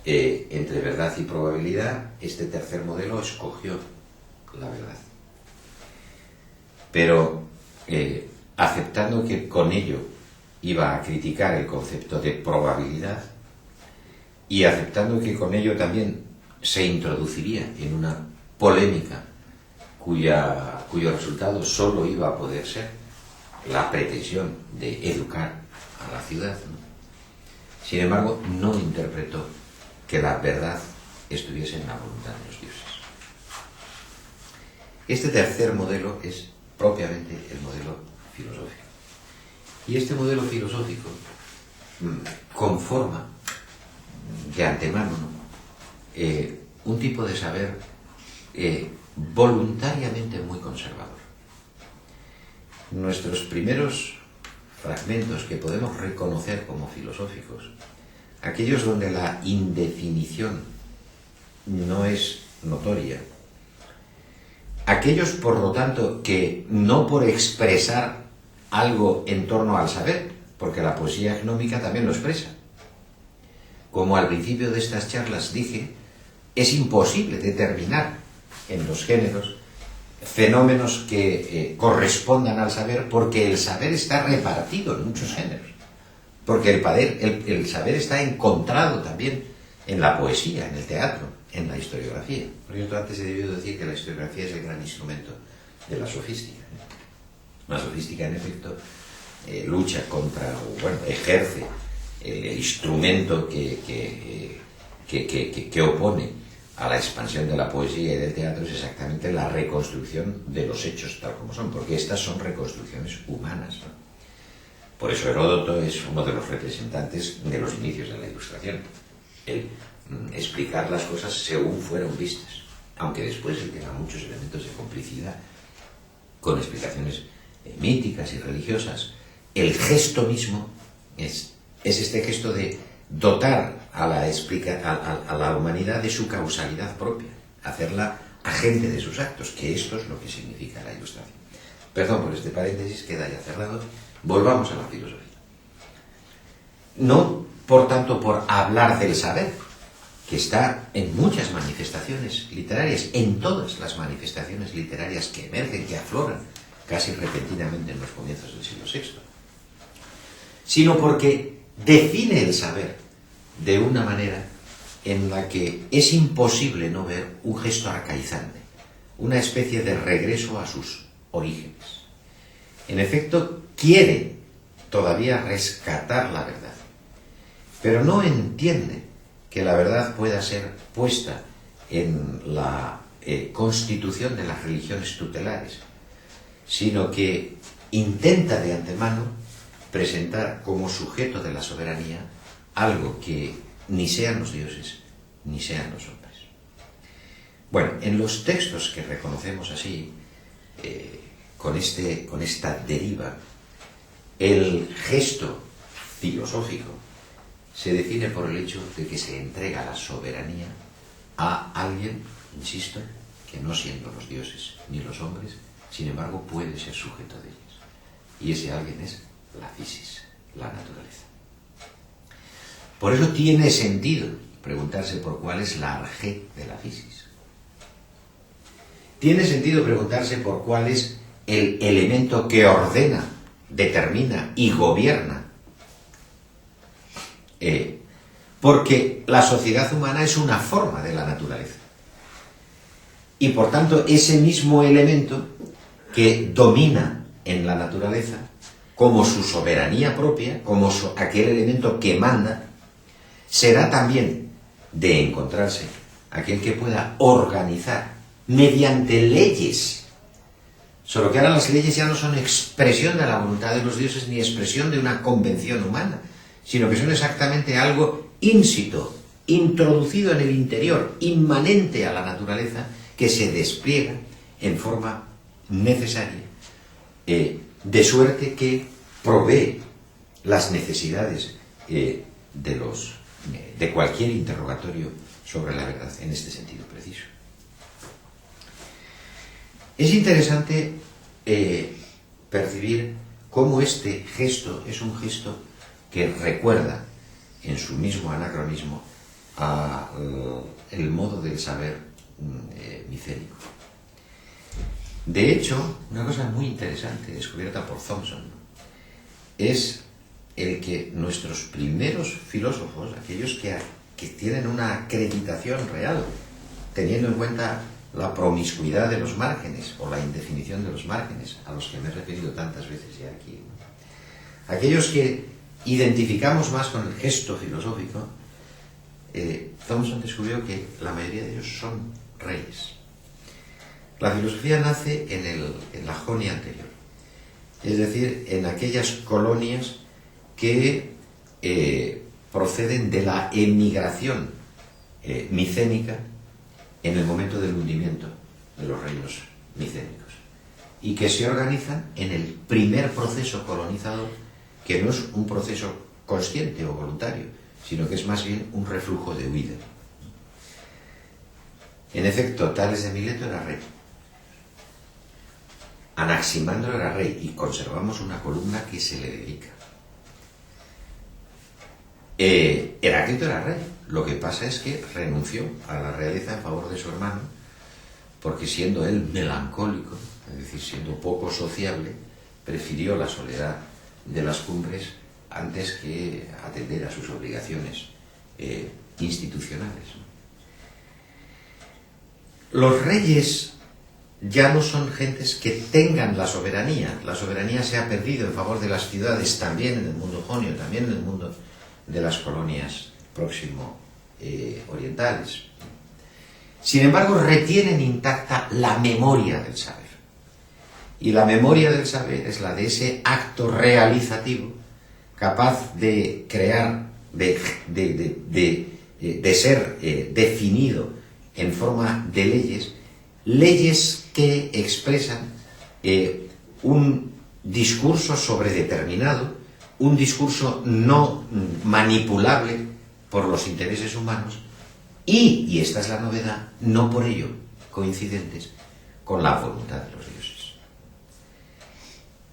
A: entre verdad y probabilidad, este tercer modelo escogió la verdad. Pero aceptando que con ello iba a criticar el concepto de probabilidad y aceptando que con ello también se introduciría en una polémica cuyo resultado solo iba a poder ser la pretensión de educar a la ciudad, ¿no?, Sin embargo, no interpretó que la verdad estuviese en la voluntad de los dioses. Este tercer modelo es propiamente el modelo filosófico. Y este modelo filosófico conforma de antemano un tipo de saber voluntariamente muy conservador. Nuestros primeros fragmentos que podemos reconocer como filosóficos, aquellos donde la indefinición no es notoria, aquellos, por lo tanto, que no por expresar algo en torno al saber, porque la poesía gnómica también lo expresa. Como al principio de estas charlas dije, es imposible determinar en los géneros fenómenos que correspondan al saber, porque el saber está repartido en muchos géneros, porque el saber está encontrado también en la poesía, en el teatro, en la historiografía. Por cierto, antes he debido decir que la historiografía es el gran instrumento de la sofística. La sofística, en efecto, lucha contra, ejerce el instrumento que opone a la expansión de la poesía y del teatro, es exactamente la reconstrucción de los hechos tal como son, porque estas son reconstrucciones humanas, ¿no? Por eso Heródoto es uno de los representantes de los inicios de la Ilustración. El explicar las cosas según fueron vistas, aunque después él tenga muchos elementos de complicidad con explicaciones míticas y religiosas. El gesto mismo es este gesto de dotar a la humanidad de su causalidad propia, hacerla agente de sus actos, que esto es lo que significa la Ilustración. Perdón por este paréntesis, queda ya cerrado. Volvamos a la filosofía. No, por tanto, por hablar del saber, que está en muchas manifestaciones literarias, en todas las manifestaciones literarias que emergen, que afloran casi repentinamente en los comienzos del siglo VI, sino porque define el saber de una manera en la que es imposible no ver un gesto arcaizante, una especie de regreso a sus orígenes. En efecto, quiere todavía rescatar la verdad, pero no entiende que la verdad pueda ser puesta en la constitución de las religiones tutelares, sino que intenta de antemano presentar como sujeto de la soberanía algo que ni sean los dioses ni sean los hombres. Bueno, en los textos que reconocemos así, con esta deriva, el gesto filosófico se define por el hecho de que se entrega la soberanía a alguien, insisto, que no siendo los dioses ni los hombres, sin embargo puede ser sujeto de ellos. Y ese alguien es la physis, la naturaleza. Por eso tiene sentido preguntarse por cuál es la arjé de la physis. Tiene sentido preguntarse por cuál es el elemento que ordena, determina y gobierna. Porque la sociedad humana es una forma de la naturaleza. Y por tanto, ese mismo elemento que domina en la naturaleza, como su soberanía propia, como aquel elemento que manda, será también de encontrarse aquel que pueda organizar mediante leyes. Solo que ahora las leyes ya no son expresión de la voluntad de los dioses ni expresión de una convención humana, sino que son exactamente algo ínsito, introducido en el interior, inmanente a la naturaleza, que se despliega en forma necesaria, de suerte que provee las necesidades de cualquier interrogatorio sobre la verdad, en este sentido preciso. Es interesante percibir cómo este gesto es un gesto que recuerda en su mismo anacronismo el modo del saber micénico. De hecho, una cosa muy interesante descubierta por Thomson es el que nuestros primeros filósofos, aquellos que tienen una acreditación real, teniendo en cuenta la promiscuidad de los márgenes o la indefinición de los márgenes, a los que me he referido tantas veces ya aquí, aquellos que identificamos más con el gesto filosófico, Thompson descubrió que la mayoría de ellos son reyes. La filosofía nace en la Jonia anterior, es decir, en aquellas colonias que proceden de la emigración micénica en el momento del hundimiento de los reinos micénicos, y que se organizan en el primer proceso colonizador, que no es un proceso consciente o voluntario, sino que es más bien un reflujo de huida. En efecto, Tales de Mileto era rey, Anaximandro era rey, y conservamos una columna que se le dedica. Heráclito era rey, lo que pasa es que renunció a la realeza en favor de su hermano, porque siendo él melancólico, es decir, siendo poco sociable, prefirió la soledad de las cumbres antes que atender a sus obligaciones institucionales. Los reyes ya no son gentes que tengan la soberanía se ha perdido en favor de las ciudades, también en el mundo jonio, también en el mundo de las colonias próximo orientales. Sin embargo, retienen intacta la memoria del saber. Y la memoria del saber es la de ese acto realizativo capaz de crear, de ser definido en forma de leyes que expresan un discurso sobredeterminado, un discurso no manipulable por los intereses humanos y esta es la novedad, no por ello coincidentes con la voluntad de los dioses.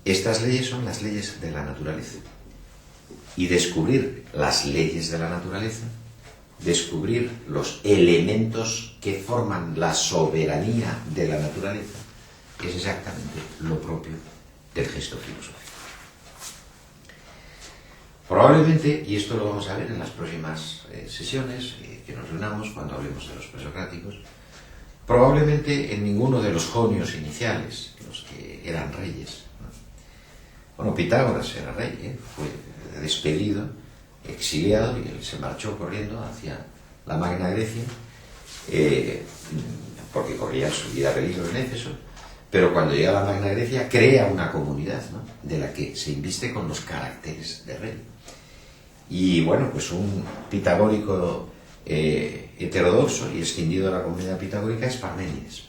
A: Estas leyes son las leyes de la naturaleza. Y descubrir las leyes de la naturaleza, descubrir los elementos que forman la soberanía de la naturaleza, es exactamente lo propio del gesto filosófico. Probablemente, y esto lo vamos a ver en las próximas sesiones que nos reunamos cuando hablemos de los presocráticos, probablemente en ninguno de los jonios iniciales, los que eran reyes, ¿no? Bueno, Pitágoras era rey, fue despedido, exiliado, y él se marchó corriendo hacia la Magna Grecia, porque corría su vida peligro en Éfeso, pero cuando llega a la Magna Grecia crea una comunidad, ¿no?, de la que se inviste con los caracteres de rey. Y bueno, pues un pitagórico heterodoxo y escindido de la comunidad pitagórica es Parménides.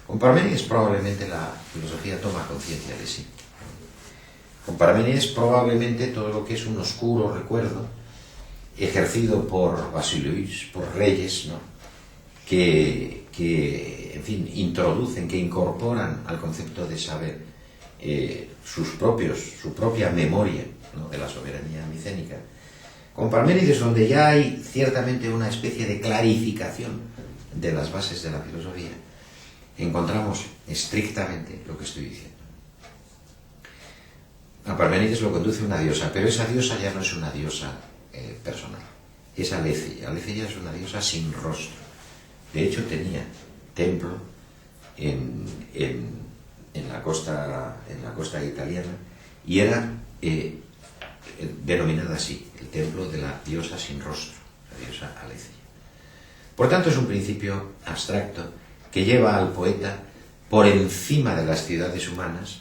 A: Con Parménides probablemente la filosofía toma conciencia de sí. Con Parménides probablemente todo lo que es un oscuro recuerdo ejercido por basileus, por reyes, ¿no?, que en fin, introducen, que incorporan al concepto de saber su propia memoria, ¿no?, de la soberanía micénica. Con Parménides, donde ya hay ciertamente una especie de clarificación de las bases de la filosofía, encontramos estrictamente lo que estoy diciendo. A Parménides lo conduce una diosa, pero esa diosa ya no es una diosa personal, es Aletheia. Aletheia es una diosa sin rostro. De hecho, tenía templo en la costa italiana y era denominada así, el templo de la diosa sin rostro, la diosa Aletheia. Por tanto, es un principio abstracto que lleva al poeta por encima de las ciudades humanas,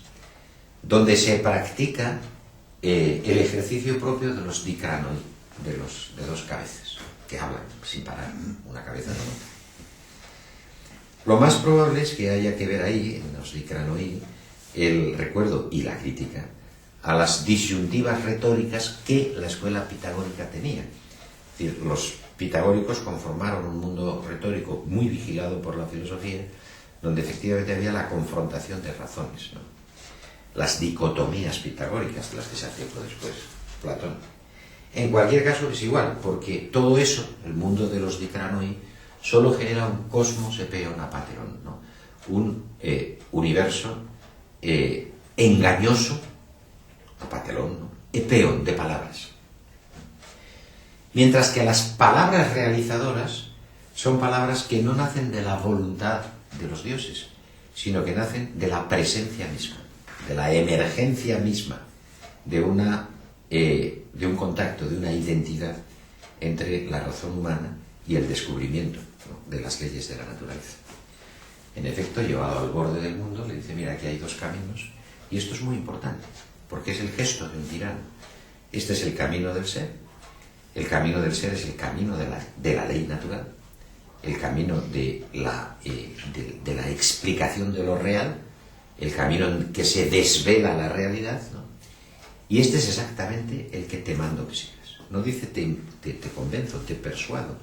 A: donde se practica el ejercicio propio de los dikranoi, de dos cabezas, que hablan sin parar, una cabeza de otra. Lo más probable es que haya que ver ahí, en los dikranoi, el recuerdo y la crítica a las disyuntivas retóricas que la escuela pitagórica tenía. Es decir, los pitagóricos conformaron un mundo retórico muy vigilado por la filosofía, donde efectivamente había la confrontación de razones, ¿no?, las dicotomías pitagóricas, de las que se aceptó después Platón. En cualquier caso es igual, porque todo eso, el mundo de los dikranoi, solo genera un cosmos epeon apateron, ¿no?, un universo engañoso, apatelón, ¿no?, epeon, de palabras. Mientras que las palabras realizadoras son palabras que no nacen de la voluntad de los dioses, sino que nacen de la presencia misma, de la emergencia misma de una de un contacto, de una identidad entre la razón humana y el descubrimiento, ¿no?, de las leyes de la naturaleza. En efecto, llevado al borde del mundo, le dice, mira, aquí hay dos caminos, y esto es muy importante, porque es el gesto de un tirano. Este es el camino del ser. El camino del ser es el camino de la ley natural, el camino de la explicación de lo real, el camino en que se desvela la realidad, ¿no? Y este es exactamente el que te mando que sigas. No dice te convenzo, te persuado,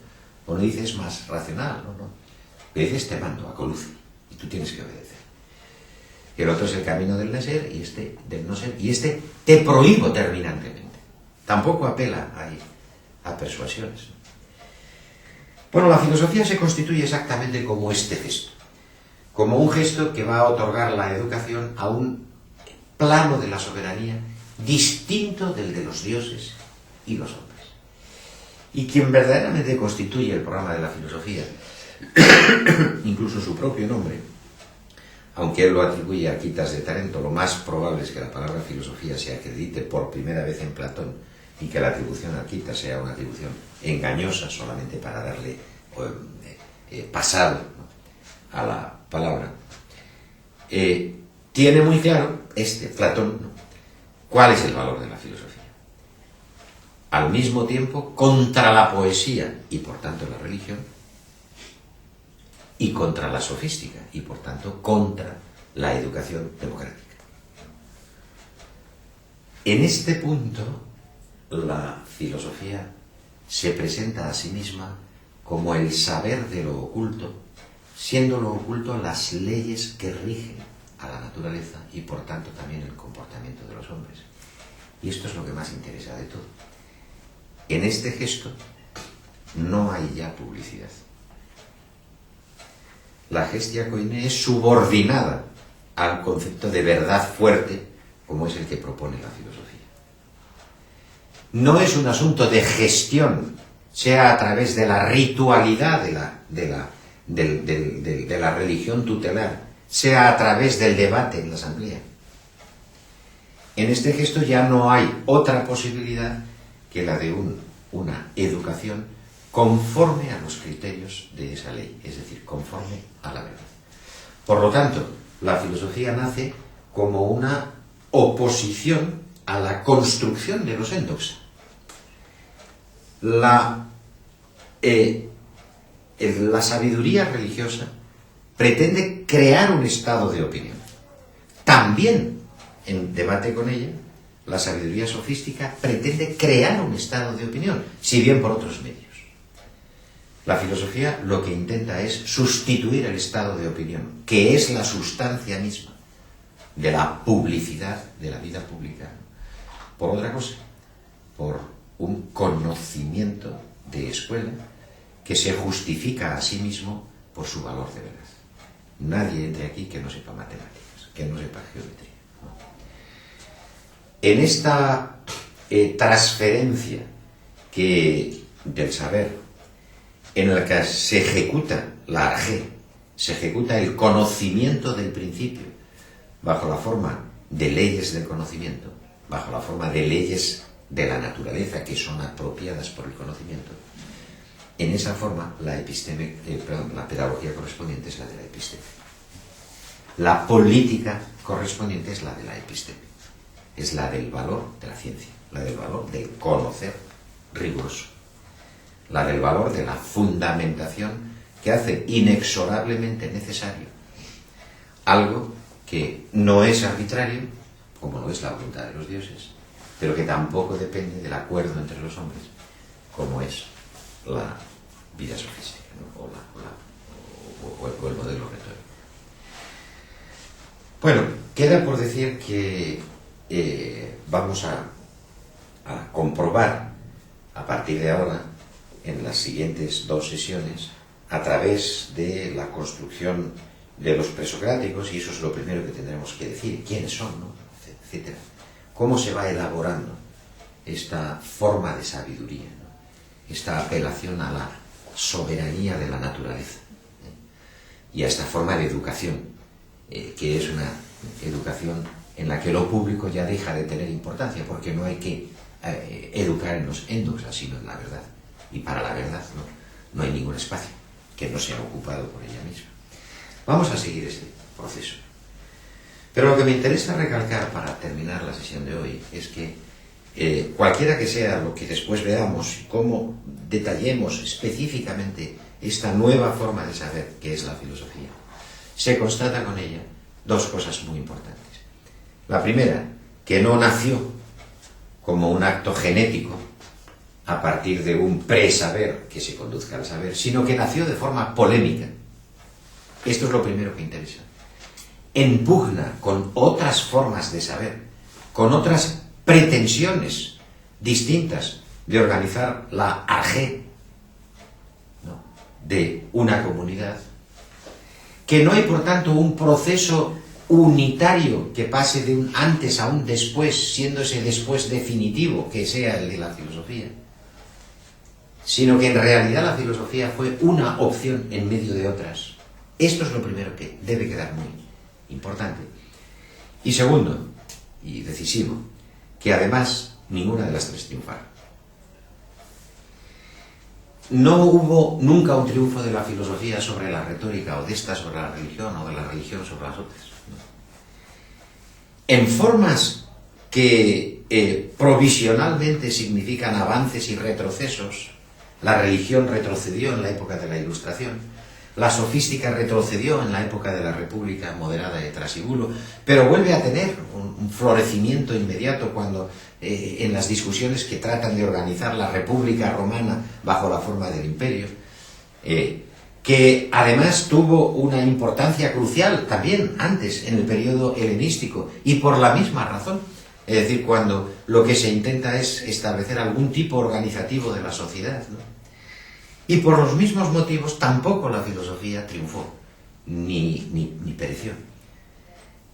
A: o no dice es más racional, no. Le dices te mando a coluce, y tú tienes que obedecer. El otro es el camino del no ser, y este del no ser, y este te prohíbo terminantemente. Tampoco apela a persuasiones, ¿no? Bueno, la filosofía se constituye exactamente como este gesto, como un gesto que va a otorgar la educación a un plano de la soberanía distinto del de los dioses y los hombres. Y quien verdaderamente constituye el programa de la filosofía, incluso su propio nombre, aunque él lo atribuye a Arquitas de Tarento, lo más probable es que la palabra filosofía se acredite por primera vez en Platón y que la atribución a Arquitas sea una atribución engañosa solamente para darle pasado, ¿no?, a la palabra. Tiene muy claro Platón, ¿no?, cuál es el valor de la filosofía. Al mismo tiempo, contra la poesía y por tanto la religión, y contra la sofística y por tanto contra la educación democrática. En este punto, la filosofía se presenta a sí misma como el saber de lo oculto, siendo lo oculto las leyes que rigen a la naturaleza y por tanto también el comportamiento de los hombres. Y esto es lo que más interesa de todo. En este gesto no hay ya publicidad. La gestia koiné es subordinada al concepto de verdad fuerte, como es el que propone la filosofía. No es un asunto de gestión, sea a través de la ritualidad de la religión tutelar, sea a través del debate en la asamblea. En este gesto ya no hay otra posibilidad que la de una educación conforme a los criterios de esa ley, es decir, conforme a la verdad. Por lo tanto, la filosofía nace como una oposición a la construcción de los endoxa. La sabiduría religiosa pretende crear un estado de opinión. También, en debate con ella, la sabiduría sofística pretende crear un estado de opinión, si bien por otros medios. La filosofía lo que intenta es sustituir el estado de opinión, que es la sustancia misma de la publicidad, de la vida pública, por otra cosa, por un conocimiento de escuela que se justifica a sí mismo por su valor de verdad. Nadie entre aquí que no sepa matemáticas, que no sepa geometría, ¿no? En esta transferencia del saber, en la que se ejecuta la arjé, se ejecuta el conocimiento del principio, bajo la forma de leyes del conocimiento, bajo la forma de leyes de la naturaleza que son apropiadas por el conocimiento. En esa forma, la pedagogía correspondiente es la de la episteme. La política correspondiente es la de la episteme. Es la del valor de la ciencia, la del valor del conocer riguroso, la del valor de la fundamentación que hace inexorablemente necesario algo que no es arbitrario, como lo es la voluntad de los dioses, pero que tampoco depende del acuerdo entre los hombres, como es la vida sofística, ¿no?, o el modelo retórico. Bueno, queda por decir que vamos a comprobar a partir de ahora, en las siguientes dos sesiones, a través de la construcción de los presocráticos, y eso es lo primero que tendremos que decir, quiénes son, ¿no?, etcétera, cómo se va elaborando esta forma de sabiduría, ¿no?, esta apelación a la soberanía de la naturaleza, y a esta forma de educación, que es una educación en la que lo público ya deja de tener importancia, porque no hay que educar en doxa, sino en la verdad. Y para la verdad no hay ningún espacio que no sea ocupado por ella misma. Vamos a seguir ese proceso. Pero lo que me interesa recalcar para terminar la sesión de hoy es que cualquiera que sea lo que después veamos y cómo detallemos específicamente esta nueva forma de saber que es la filosofía, se constata con ella dos cosas muy importantes. La primera, que no nació como un acto genético a partir de un presaber que se conduzca al saber, sino que nació de forma polémica. Esto es lo primero que interesa. En pugna con otras formas de saber, con otras pretensiones distintas de organizar la AG, ¿no?, de una comunidad, que no hay por tanto un proceso unitario que pase de un antes a un después, siendo ese después definitivo que sea el de la filosofía, sino que en realidad la filosofía fue una opción en medio de otras. Esto es lo primero que debe quedar muy importante. Y segundo, y decisivo, que además ninguna de las tres triunfaron. No hubo nunca un triunfo de la filosofía sobre la retórica, o de esta sobre la religión, o de la religión sobre las otras. En formas que provisionalmente significan avances y retrocesos, la religión retrocedió en la época de la Ilustración, la sofística retrocedió en la época de la República moderada de Trasíbulo, pero vuelve a tener un florecimiento inmediato cuando en las discusiones que tratan de organizar la República Romana bajo la forma del imperio, que además tuvo una importancia crucial también antes en el periodo helenístico y por la misma razón, es decir, cuando lo que se intenta es establecer algún tipo organizativo de la sociedad, ¿no? Y por los mismos motivos tampoco la filosofía triunfó, ni pereció.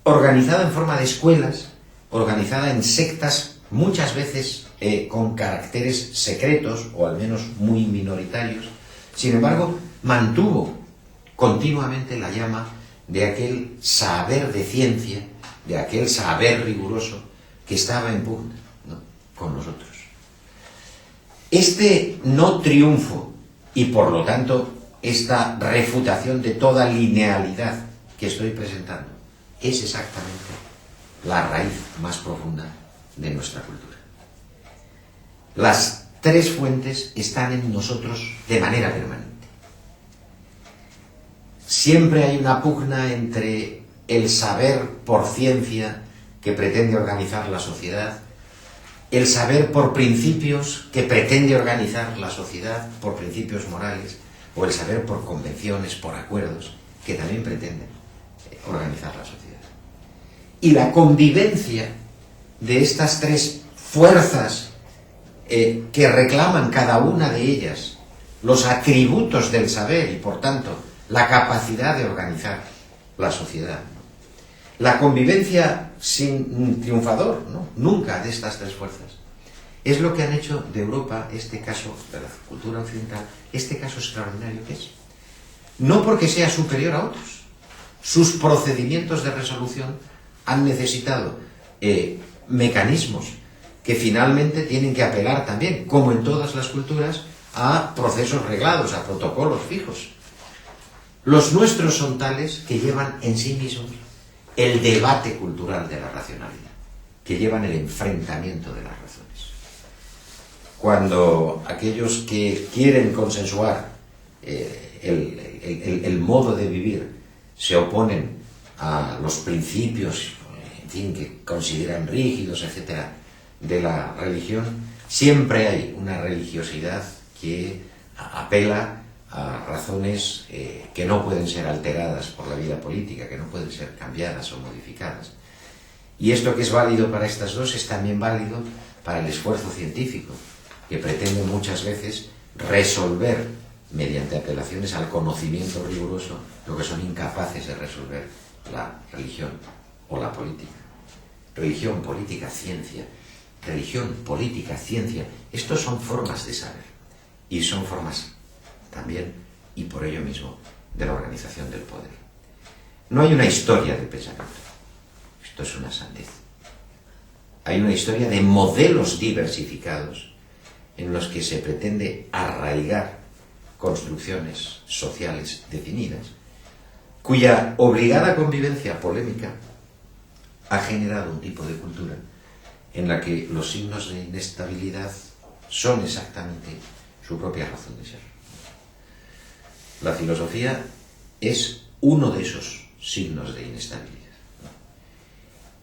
A: Organizada en forma de escuelas, organizada en sectas, muchas veces con caracteres secretos, o al menos muy minoritarios, sin embargo, mantuvo continuamente la llama de aquel saber de ciencia, de aquel saber riguroso que estaba en pugna, ¿no?, con nosotros. Este no triunfo y por lo tanto esta refutación de toda linealidad que estoy presentando es exactamente la raíz más profunda de nuestra cultura. Las tres fuentes están en nosotros de manera permanente. Siempre hay una pugna entre el saber por ciencia que pretende organizar la sociedad, el saber por principios que pretende organizar la sociedad, por principios morales, o el saber por convenciones, por acuerdos, que también pretenden organizar la sociedad. Y la convivencia de estas tres fuerzas que reclaman cada una de ellas los atributos del saber y, por tanto, la capacidad de organizar la sociedad. La convivencia sin triunfador, ¿no?, nunca, de estas tres fuerzas, es lo que han hecho de Europa, este caso de la cultura occidental, este caso extraordinario que es. No porque sea superior a otros. Sus procedimientos de resolución han necesitado mecanismos que finalmente tienen que apelar también, como en todas las culturas, a procesos reglados, a protocolos fijos. Los nuestros son tales que llevan en sí mismos el debate cultural de la racionalidad, que llevan el enfrentamiento de las razones. Cuando aquellos que quieren consensuar el modo de vivir se oponen a los principios, en fin, que consideran rígidos, etcétera, de la religión, siempre hay una religiosidad que apela a razones que no pueden ser alteradas por la vida política, que no pueden ser cambiadas o modificadas. Y esto que es válido para estas dos es también válido para el esfuerzo científico, que pretende muchas veces resolver, mediante apelaciones al conocimiento riguroso, lo que son incapaces de resolver la religión o la política. Religión, política, ciencia. Religión, política, ciencia. Estos son formas de saber. Y son formas también, y por ello mismo, de la organización del poder. No hay una historia del pensamiento. Esto es una sandez. hay una historia de modelos diversificados en los que se pretende arraigar construcciones sociales definidas, cuya obligada convivencia polémica ha generado un tipo de cultura en la que los signos de inestabilidad son exactamente su propia razón de ser. La filosofía es uno de esos signos de inestabilidad.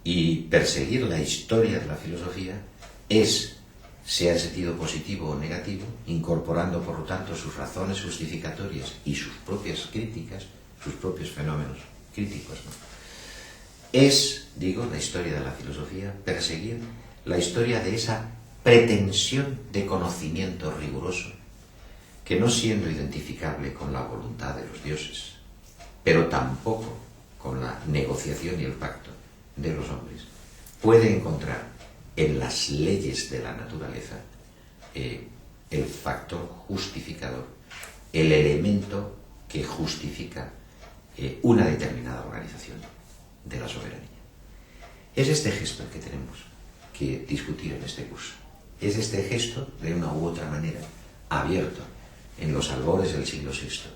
A: Y perseguir la historia de la filosofía es, sea en sentido positivo o negativo, incorporando por lo tanto sus razones justificatorias y sus propias críticas, sus propios fenómenos críticos, ¿no? Es, digo, la historia de la filosofía, perseguir la historia de esa pretensión de conocimiento riguroso que, no siendo identificable con la voluntad de los dioses, pero tampoco con la negociación y el pacto de los hombres, puede encontrar en las leyes de la naturaleza el factor justificador, el elemento que justifica una determinada organización de la soberanía. Es este gesto que tenemos que discutir en este curso. Es este gesto, de una u otra manera, abierto en los albores del siglo VI,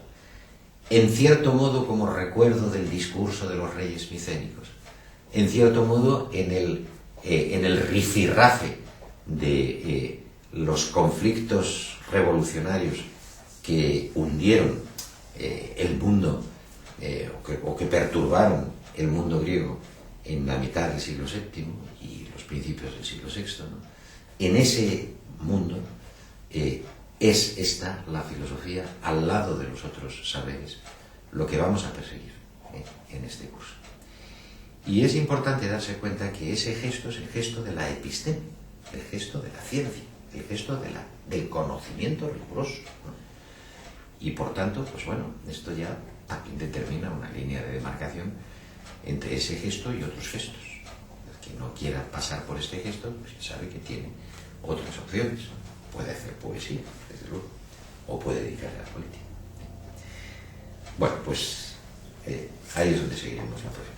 A: en cierto modo como recuerdo del discurso de los reyes micénicos, en cierto modo en el rifirrafe de los conflictos revolucionarios que hundieron el mundo o que perturbaron el mundo griego en la mitad del siglo VII y los principios del siglo VI, ¿no? En ese mundo es esta la filosofía, al lado de los otros saberes, lo que vamos a perseguir en este curso. Y es importante darse cuenta que ese gesto es el gesto de la episteme, el gesto de la ciencia, el gesto del conocimiento riguroso, ¿no? Y por tanto, pues bueno, esto ya también determina una línea de demarcación entre ese gesto y otros gestos. El que no quiera pasar por este gesto, pues ya sabe que tiene otras opciones. Puede hacer poesía, desde luego, o puede dedicarse a la política. Bueno, pues ahí es donde seguiremos la próxima.